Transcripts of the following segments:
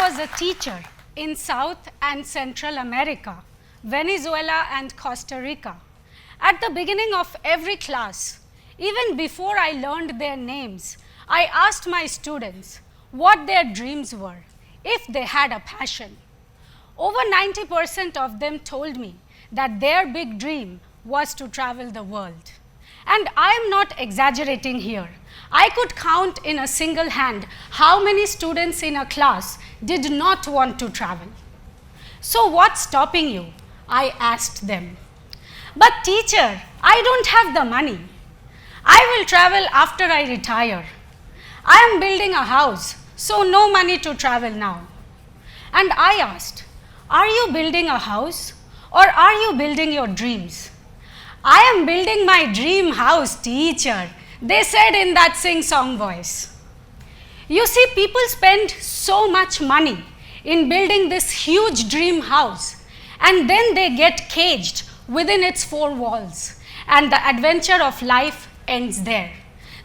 was a teacher in South and Central America, Venezuela and Costa Rica. At the beginning of every class, even before I learned their names, I asked my students what their dreams were, if they had a passion. Over 90% of them told me that their big dream was to travel the world. And I am not exaggerating here. I could count in a single hand how many students in a class did not want to travel. So what's stopping you? I asked them. But teacher, I don't have the money. I will travel after I retire. I am building a house, so no money to travel now. And I asked, are you building a house or are you building your dreams? I am building my dream house, teacher, they said in that sing-song voice. You see, people spend so much money in building this huge dream house, and then they get caged within its four walls, and the adventure of life ends there.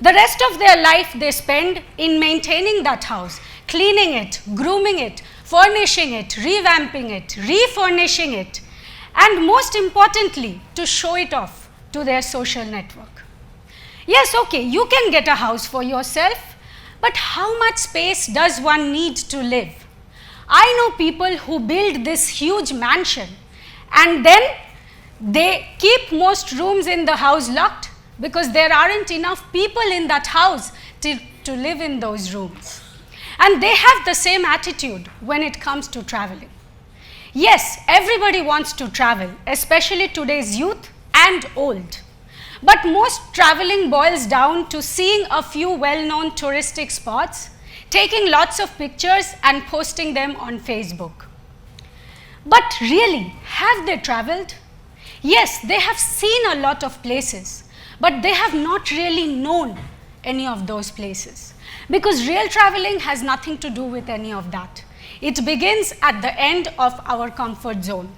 The rest of their life they spend in maintaining that house, cleaning it, grooming it, furnishing it, revamping it, refurnishing it, and most importantly, to show it off to their social network. Yes, okay, you can get a house for yourself, but how much space does one need to live? I know people who build this huge mansion and then they keep most rooms in the house locked because there aren't enough people in that house to live in those rooms. And they have the same attitude when it comes to traveling. Yes, everybody wants to travel, especially today's youth and old. But most traveling boils down to seeing a few well-known touristic spots, taking lots of pictures and posting them on Facebook. But really, have they traveled? Yes, they have seen a lot of places, but they have not really known any of those places. Because real traveling has nothing to do with any of that. It begins at the end of our comfort zone.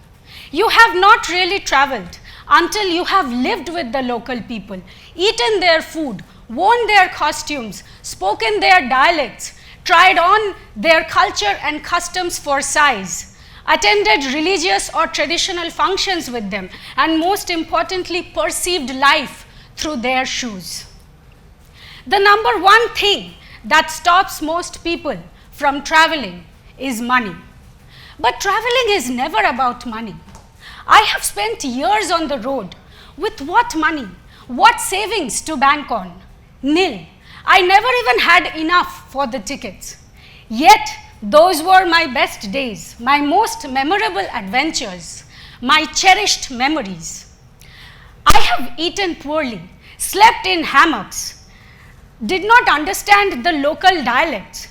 You have not really traveled until you have lived with the local people, eaten their food, worn their costumes, spoken their dialects, tried on their culture and customs for size, attended religious or traditional functions with them, and most importantly, perceived life through their shoes. The number one thing that stops most people from traveling is money. But traveling is never about money. I have spent years on the road. With what money? What savings to bank on? Nil. I never even had enough for the tickets. Yet, those were my best days, my most memorable adventures, my cherished memories. I have eaten poorly, slept in hammocks, did not understand the local dialects,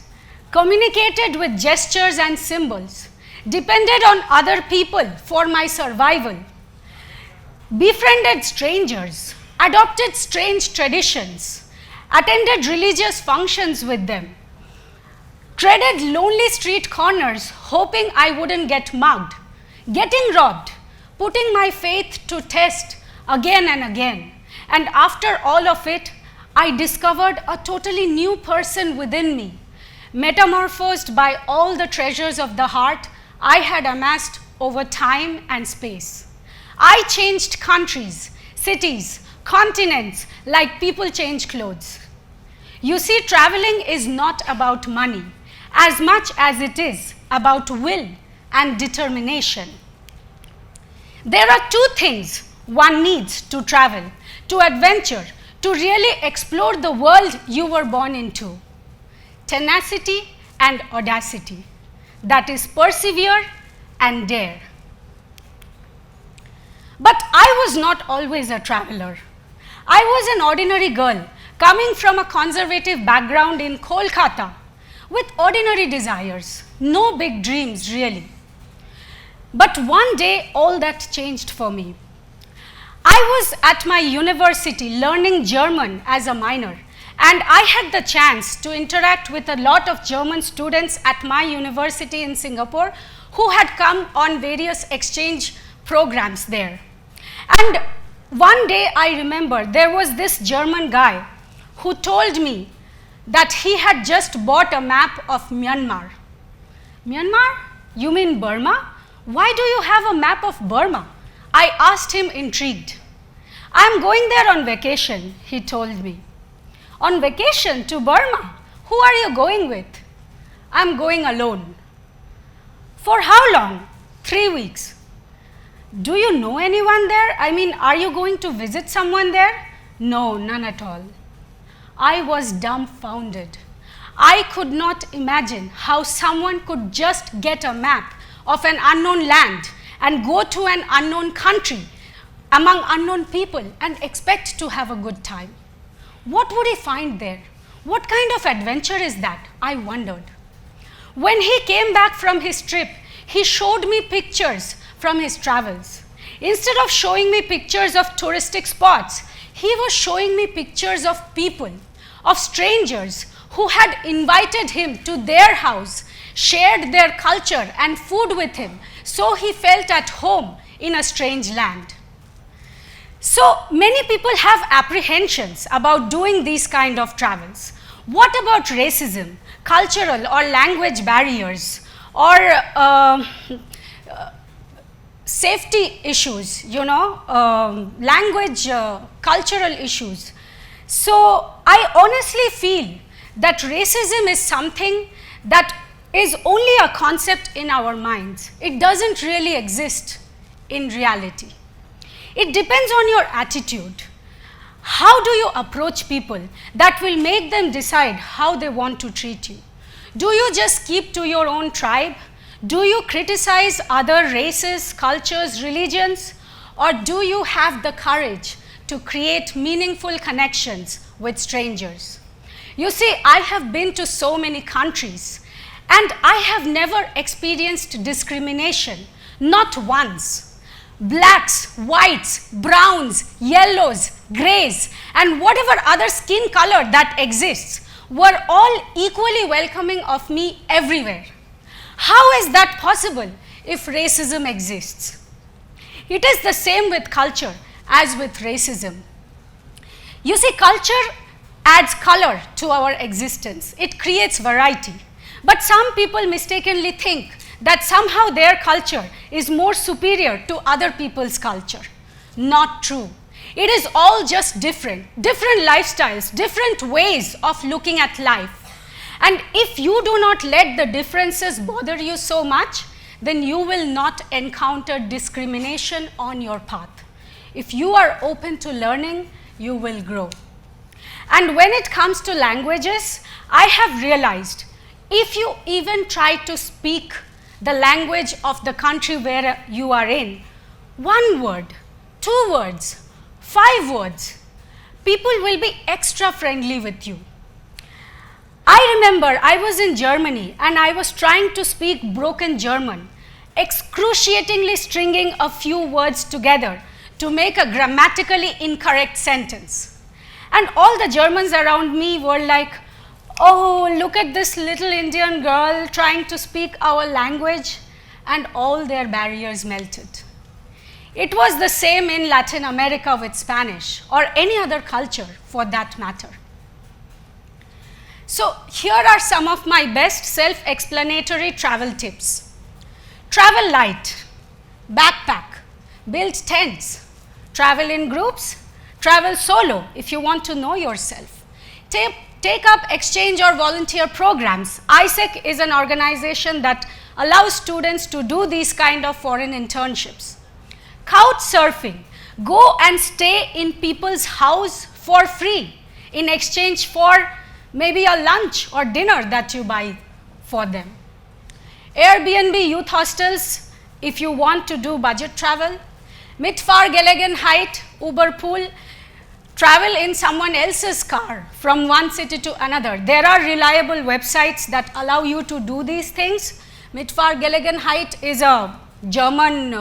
communicated with gestures and symbols, depended on other people for my survival, befriended strangers, adopted strange traditions, attended religious functions with them, treaded lonely street corners hoping I wouldn't get mugged, getting robbed, putting my faith to test again and again. And after all of it, I discovered a totally new person within me, metamorphosed by all the treasures of the heart I had amassed over time and space. I changed countries, cities, continents like people change clothes. You see, traveling is not about money as much as it is about will and determination. There are two things one needs to travel, to adventure, to really explore the world you were born into: tenacity and audacity. That is, persevere and dare. But I was not always a traveler. I was an ordinary girl coming from a conservative background in Kolkata with ordinary desires, no big dreams really. But one day all that changed for me. I was at my university learning German as a minor, and I had the chance to interact with a lot of German students at my university in Singapore who had come on various exchange programs there. And one day I remember there was this German guy who told me that he had just bought a map of Myanmar. Myanmar? You mean Burma? Why do you have a map of Burma? I asked him, intrigued. I'm going there on vacation, he told me. On vacation to Burma? Who are you going with? I'm going alone. For how long? 3 weeks. Do you know anyone there? I mean, are you going to visit someone there? No, none at all. I was dumbfounded. I could not imagine how someone could just get a map of an unknown land and go to an unknown country among unknown people and expect to have a good time. What would he find there? What kind of adventure is that? I wondered. When he came back from his trip, he showed me pictures from his travels. Instead of showing me pictures of touristic spots, he was showing me pictures of people, of strangers who had invited him to their house, shared their culture and food with him, so he felt at home in a strange land. So many people have apprehensions about doing these kind of travels. What about racism, cultural or language barriers, or safety issues, language, cultural issues? So I honestly feel that racism is something that is only a concept in our minds. It doesn't really exist in reality. It depends on your attitude. How do you approach people that will make them decide how they want to treat you? Do you just keep to your own tribe? Do you criticize other races, cultures, religions? Or do you have the courage to create meaningful connections with strangers? You see, I have been to so many countries and I have never experienced discrimination, not once. Blacks, whites, browns, yellows, grays, and whatever other skin color that exists were all equally welcoming of me everywhere. How is that possible if racism exists? It is the same with culture as with racism. You see, culture adds color to our existence. It creates variety. But some people mistakenly think that somehow their culture is more superior to other people's culture. Not true. It is all just different lifestyles, different ways of looking at life. And if you do not let the differences bother you so much, then you will not encounter discrimination on your path. If you are open to learning, you will grow. And when it comes to languages, I have realized if you even try to speak the language of the country where you are in, 1 word, 2 words, 5 words, people will be extra friendly with you. I remember I was in Germany and I was trying to speak broken German, excruciatingly stringing a few words together to make a grammatically incorrect sentence. And all the Germans around me were like, oh, look at this little Indian girl trying to speak our language, and all their barriers melted. It was the same in Latin America with Spanish, or any other culture for that matter. So here are some of my best self-explanatory travel tips. Travel light, backpack, build tents, travel in groups, travel solo if you want to know yourself. Take up exchange or volunteer programs. ISEC is an organization that allows students to do these kind of foreign internships. Couch surfing. Go and stay in people's house for free in exchange for maybe a lunch or dinner that you buy for them. Airbnb youth hostels if you want to do budget travel. Mitfahrgelegenheit, Uber pool. Travel in someone else's car from one city to another. There are reliable websites that allow you to do these things. Mitfahrgelegenheit is a German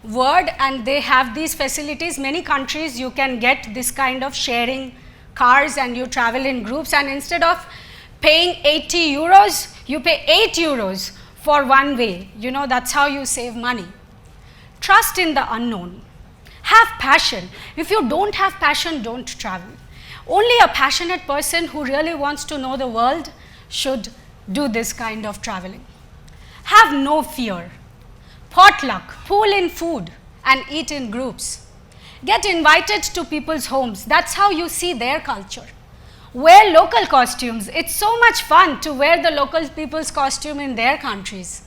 word and they have these facilities. Many countries you can get this kind of sharing cars and you travel in groups, and instead of paying 80 euros, you pay 8 euros for one way. That's how you save money. Trust in the unknown. Have passion. If you don't have passion, don't travel. Only a passionate person who really wants to know the world should do this kind of traveling. Have no fear. Potluck, pool in food, and eat in groups. Get invited to people's homes. That's how you see their culture. Wear local costumes. It's so much fun to wear the local people's costume in their countries.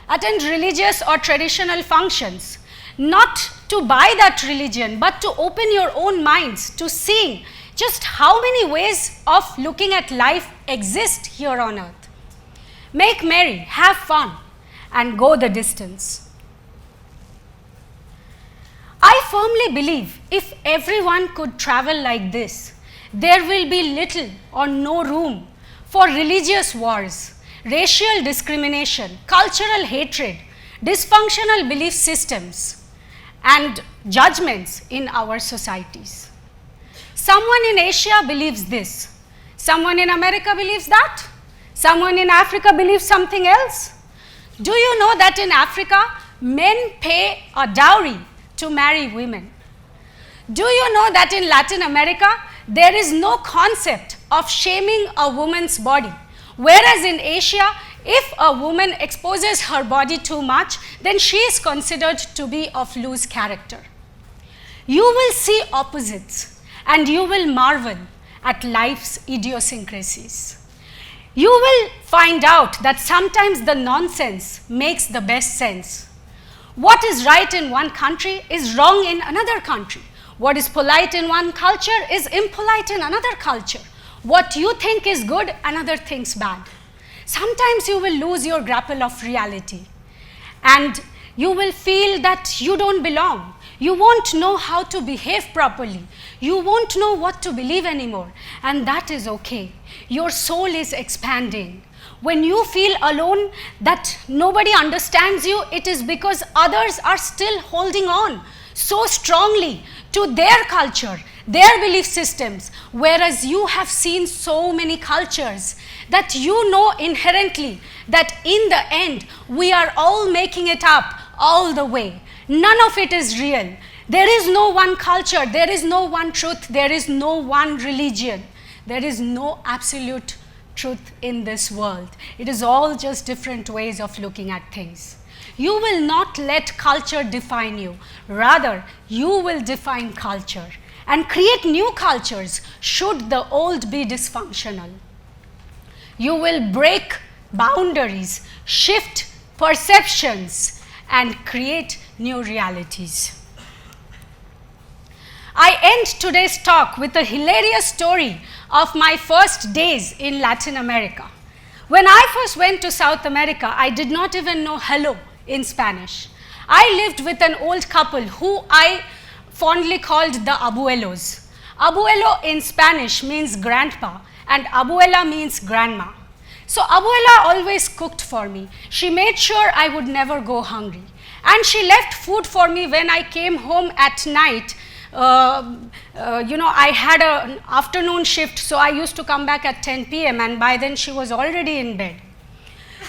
Attend religious or traditional functions. Not to buy that religion, but to open your own minds to seeing just how many ways of looking at life exist here on earth. Make merry, have fun, and go the distance. I firmly believe if everyone could travel like this, there will be little or no room for religious wars, racial discrimination, cultural hatred, dysfunctional belief systems, and judgments in our societies. Someone in Asia believes this, someone in America believes that, someone in Africa believes something else. Do you know that in Africa, men pay a dowry to marry women? Do you know that in Latin America, there is no concept of shaming a woman's body, whereas in Asia, if a woman exposes her body too much, then she is considered to be of loose character. You will see opposites and you will marvel at life's idiosyncrasies. You will find out that sometimes the nonsense makes the best sense. What is right in one country is wrong in another country. What is polite in one culture is impolite in another culture. What you think is good, another thinks bad. Sometimes you will lose your grapple of reality and you will feel that you don't belong. You won't know how to behave properly. You won't know what to believe anymore, and that is okay. Your soul is expanding. When you feel alone, that nobody understands you, it is because others are still holding on so strongly to their culture, their belief systems, whereas you have seen so many cultures that you know inherently that in the end, we are all making it up all the way. None of it is real. There is no one culture, there is no one truth, there is no one religion. There is no absolute truth in this world. It is all just different ways of looking at things. You will not let culture define you. Rather, you will define culture and create new cultures should the old be dysfunctional. You will break boundaries, shift perceptions, and create new realities. I end today's talk with a hilarious story of my first days in Latin America. When I first went to South America, I did not even know hello in Spanish. I lived with an old couple who I fondly called the abuelos. Abuelo in Spanish means grandpa and abuela means grandma. So abuela always cooked for me. She made sure I would never go hungry. And she left food for me when I came home at night. I had an afternoon shift, so I used to come back at 10 p.m. and by then she was already in bed.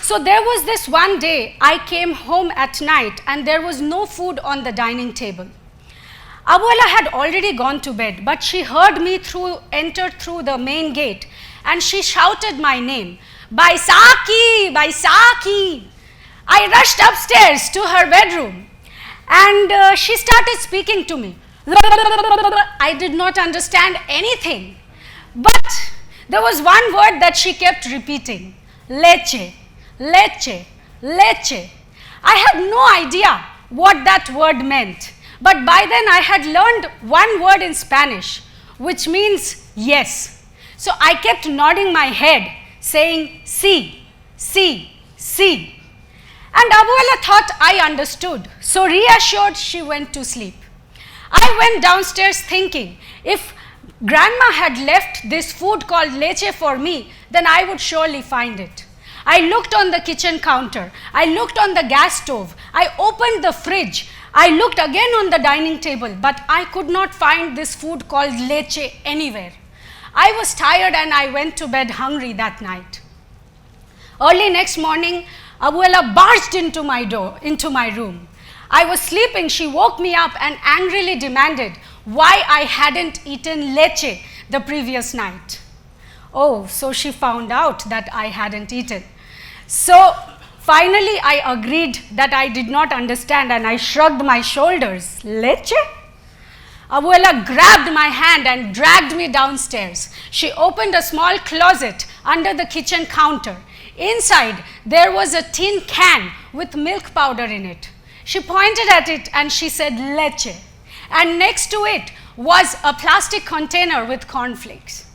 So there was this one day I came home at night and there was no food on the dining table. Abuela had already gone to bed, but she heard me enter through the main gate and she shouted my name, Baisakhi, Baisakhi. I rushed upstairs to her bedroom and she started speaking to me. I did not understand anything, but there was one word that she kept repeating, leche, leche, leche. I had no idea what that word meant, but by then I had learned one word in Spanish, which means yes. So I kept nodding my head, saying, sí, sí, sí. And Abuela thought I understood, so reassured she went to sleep. I went downstairs thinking, if grandma had left this food called leche for me, then I would surely find it. I looked on the kitchen counter, I looked on the gas stove, I opened the fridge, I looked again on the dining table, but I could not find this food called leche anywhere. I was tired and I went to bed hungry that night. Early next morning, Abuela barged into my room. I was sleeping, she woke me up and angrily demanded why I hadn't eaten leche the previous night. Oh, so she found out that I hadn't eaten. So Finally, I agreed that I did not understand and I shrugged my shoulders. Leche? Abuela grabbed my hand and dragged me downstairs. She opened a small closet under the kitchen counter. Inside, there was a tin can with milk powder in it. She pointed at it and she said, leche. And next to it was a plastic container with cornflakes.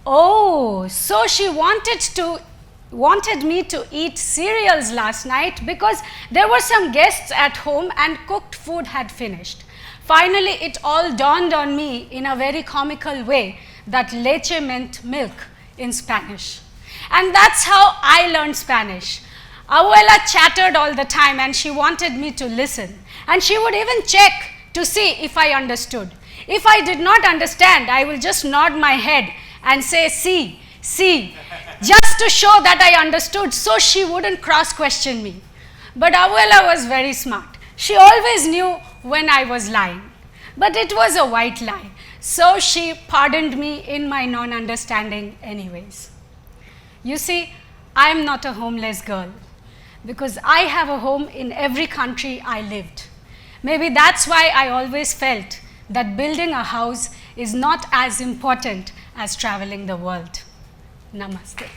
Oh, so she wanted me to eat cereals last night because there were some guests at home and cooked food had finished. Finally, it all dawned on me in a very comical way that leche meant milk in Spanish. And that's how I learned Spanish. Abuela chattered all the time and she wanted me to listen. And she would even check to see if I understood. If I did not understand, I will just nod my head and say, see, just to show that I understood so she wouldn't cross-question me. But Abuela was very smart. She always knew when I was lying. But it was a white lie. So she pardoned me in my non-understanding anyways. You see, I am not a homeless girl because I have a home in every country I lived. Maybe that's why I always felt that building a house is not as important as traveling the world. Namaste.